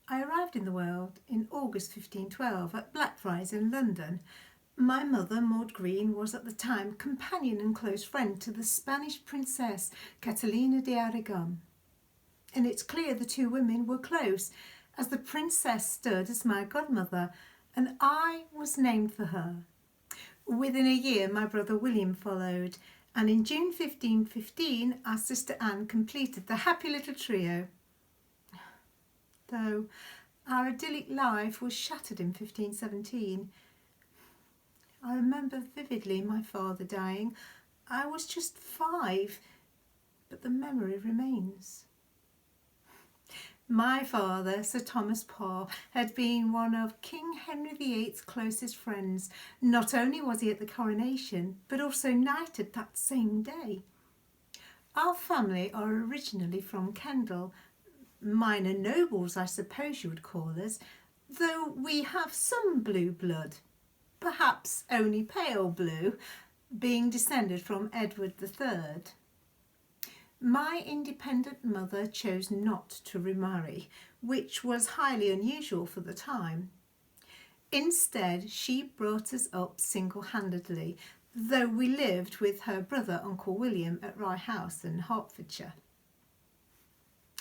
I arrived in the world in August 1512 at Blackfriars in London. My mother, Maud Green, was at the time companion and close friend to the Spanish princess Catalina de Aragon. And it's clear the two women were close, as the princess stood as my godmother, and I was named for her. Within a year, my brother William followed, and in June 1515, our sister Anne completed the happy little trio. Though our idyllic life was shattered in 1517. I remember vividly my father dying. I was just 5, but the memory remains. My father, Sir Thomas Parr, had been one of King Henry VIII's closest friends. Not only was he at the coronation, but also knighted that same day. Our family are originally from Kendal, minor nobles, I suppose you would call us, though we have some blue blood, perhaps only pale blue, being descended from Edward III. My independent mother chose not to remarry, which was highly unusual for the time. Instead, she brought us up single-handedly, though we lived with her brother, Uncle William, at Rye House in Hertfordshire.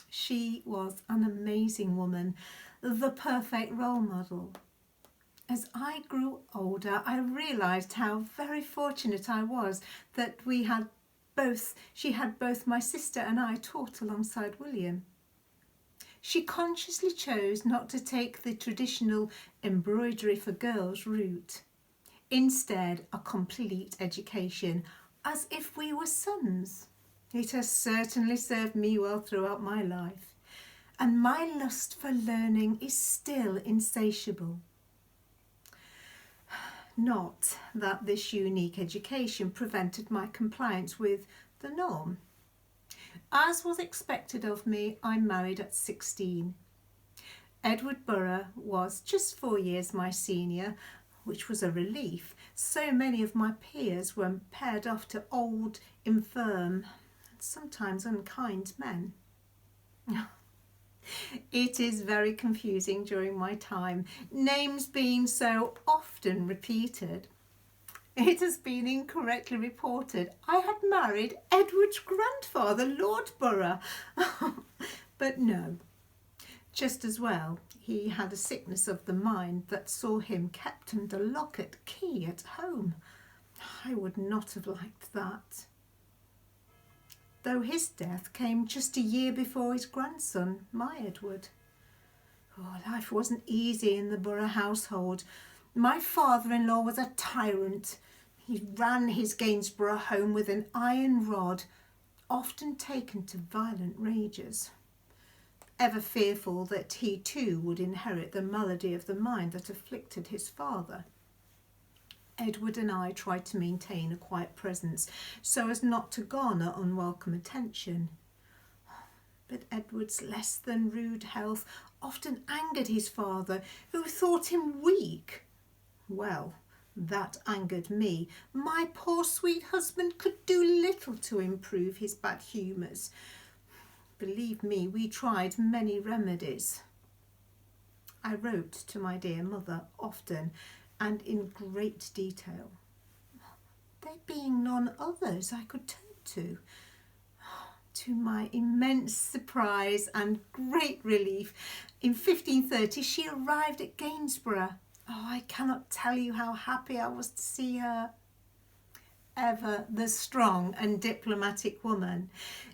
She was an amazing woman, the perfect role model. As I grew older, I realised how very fortunate I was that she had both my sister and I taught alongside William. She consciously chose not to take the traditional embroidery for girls route. Instead, a complete education, as if we were sons. It has certainly served me well throughout my life, and my lust for learning is still insatiable. Not that this unique education prevented my compliance with the norm. As was expected of me, I married at 16. Edward Borough was just 4 years my senior, which was a relief. So many of my peers were paired off to old, infirm, and sometimes unkind men. It is very confusing during my time, names being so often repeated. It has been incorrectly reported I had married Edward's grandfather, Lord Borough. But no, just as well, he had a sickness of the mind that saw him kept under lock and key at home. I would not have liked that. Though his death came just a year before his grandson, my Edward. Life wasn't easy in the Borough household. My father-in-law was a tyrant. He ran his Gainsborough home with an iron rod, often taken to violent rages, ever fearful that he too would inherit the malady of the mind that afflicted his father. Edward and I tried to maintain a quiet presence so as not to garner unwelcome attention. But Edward's less than rude health often angered his father, who thought him weak. Well, that angered me. My poor sweet husband could do little to improve his bad humours. Believe me, we tried many remedies. I wrote to my dear mother often, and in great detail, there being none others I could turn to. To my immense surprise and great relief, in 1530 she arrived at Gainsborough. I cannot tell you how happy I was to see her. Ever the strong and diplomatic woman,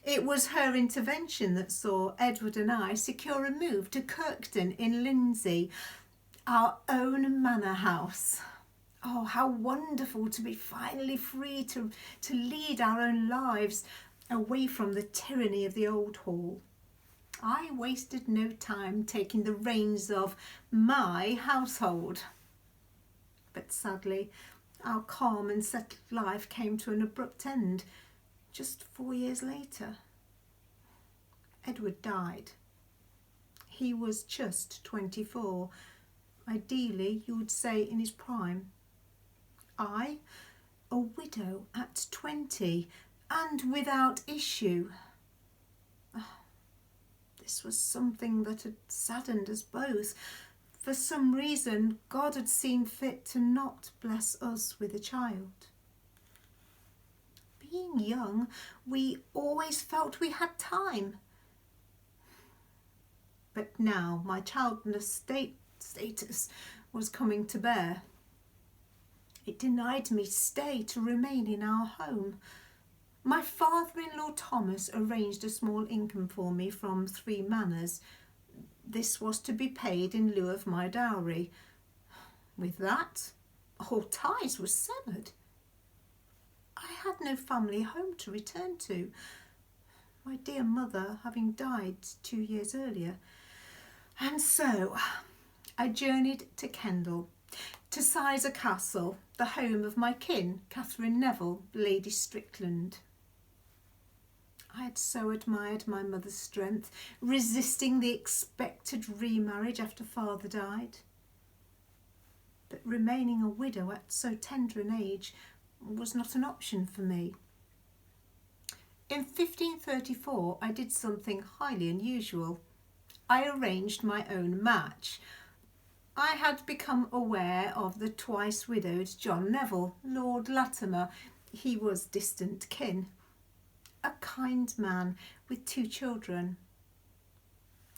it was her intervention that saw Edward and I secure a move to Kirkton in Lindsey, our own manor house. How wonderful to be finally free to lead our own lives away from the tyranny of the old hall. I wasted no time taking the reins of my household. But sadly, our calm and settled life came to an abrupt end just 4 years later. Edward died. He was just 24. Ideally, you would say in his prime. I, a widow at 20 and without issue. The This was something that had saddened us both. For some reason, God had seen fit to not bless us with a child. Being young, we always felt we had time. But now my childless status was coming to bear. It denied me stay to remain in our home. My father-in-law Thomas arranged a small income for me from 3 manors. This was to be paid in lieu of my dowry. With that, all ties were severed. I had no family home to return to, my dear mother having died 2 years earlier. And so I journeyed to Kendal, to Sizer Castle, the home of my kin, Katheryn Neville, Lady Strickland. I had so admired my mother's strength, resisting the expected remarriage after father died. But remaining a widow at so tender an age was not an option for me. In 1534, I did something highly unusual. I arranged my own match. I had become aware of the twice widowed John Neville, Lord Latimer. He was distant kin. A kind man with 2 children.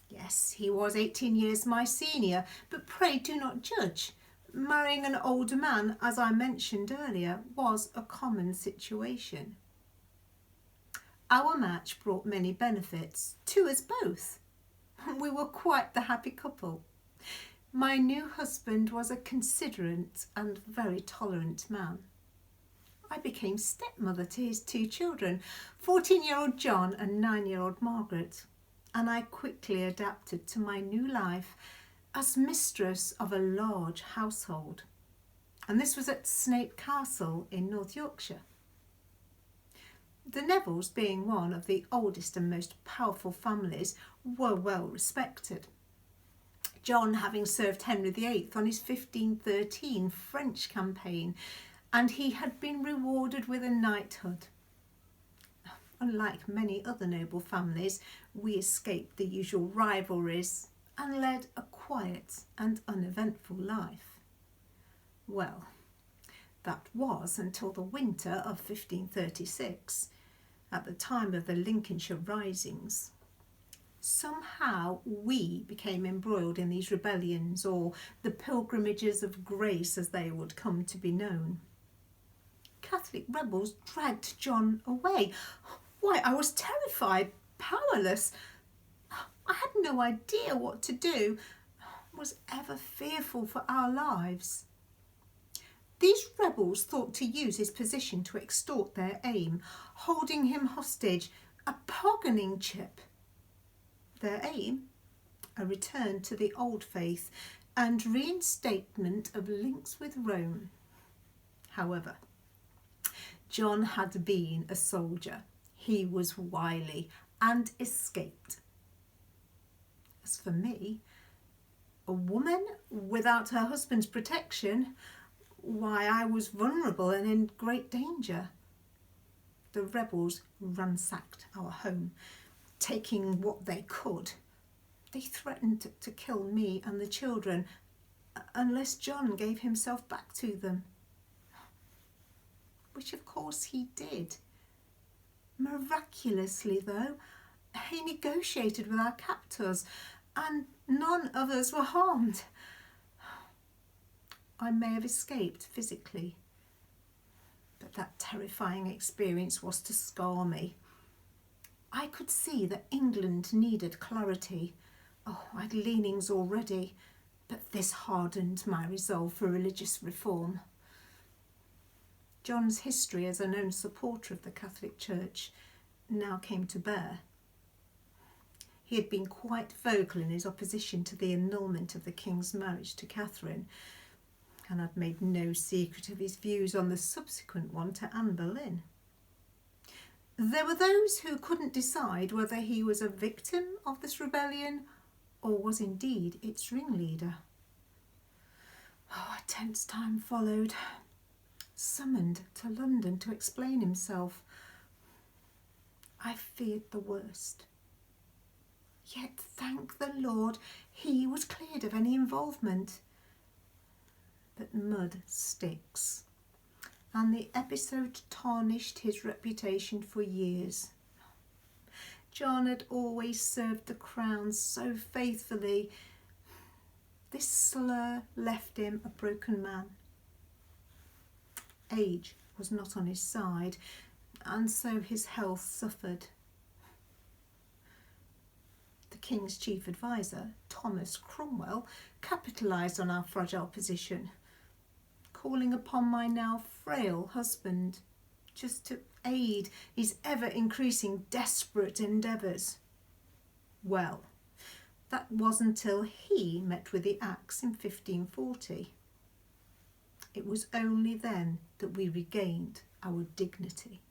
Yes, he was 18 years my senior, but pray do not judge. Marrying an older man, as I mentioned earlier, was a common situation. Our match brought many benefits to us both. We were quite the happy couple. My new husband was a considerate and very tolerant man. I became stepmother to his 2 children, 14-year-old John and 9-year-old Margaret, and I quickly adapted to my new life as mistress of a large household. And this was at Snape Castle in North Yorkshire. The Nevilles, being one of the oldest and most powerful families, were well respected. John having served Henry VIII on his 1513 French campaign, and he had been rewarded with a knighthood. Unlike many other noble families, we escaped the usual rivalries and led a quiet and uneventful life. Well, that was until the winter of 1536, at the time of the Lincolnshire risings. Somehow we became embroiled in these rebellions, or the pilgrimages of grace as they would come to be known. Catholic rebels dragged John away. Why, I was terrified, powerless. I had no idea what to do, was ever fearful for our lives. These rebels thought to use his position to extort their aim, holding him hostage, a bargaining chip. Their aim, a return to the old faith and reinstatement of links with Rome. However, John had been a soldier. He was wily and escaped. As for me, a woman without her husband's protection, why, I was vulnerable and in great danger. The rebels ransacked our home, taking what they could. They threatened to kill me and the children unless John gave himself back to them. Which of course he did. Miraculously, though, he negotiated with our captors and none of us were harmed. I may have escaped physically, but that terrifying experience was to scar me. I could see that England needed clarity. Oh, I'd leanings already, but this hardened my resolve for religious reform. John's history as a known supporter of the Catholic Church now came to bear. He had been quite vocal in his opposition to the annulment of the King's marriage to Katherine, and had made no secret of his views on the subsequent one to Anne Boleyn. There were those who couldn't decide whether he was a victim of this rebellion or was indeed its ringleader. Oh, a tense time followed. Summoned to London to explain himself. I feared the worst. Yet, thank the Lord, he was cleared of any involvement. But mud sticks, and the episode tarnished his reputation for years. John had always served the crown so faithfully. This slur left him a broken man. Age was not on his side, and so his health suffered. The King's chief adviser, Thomas Cromwell, capitalised on our fragile position, calling upon my now frail husband just to aid his ever-increasing desperate endeavours. Well, that was until he met with the axe in 1540. It was only then that we regained our dignity.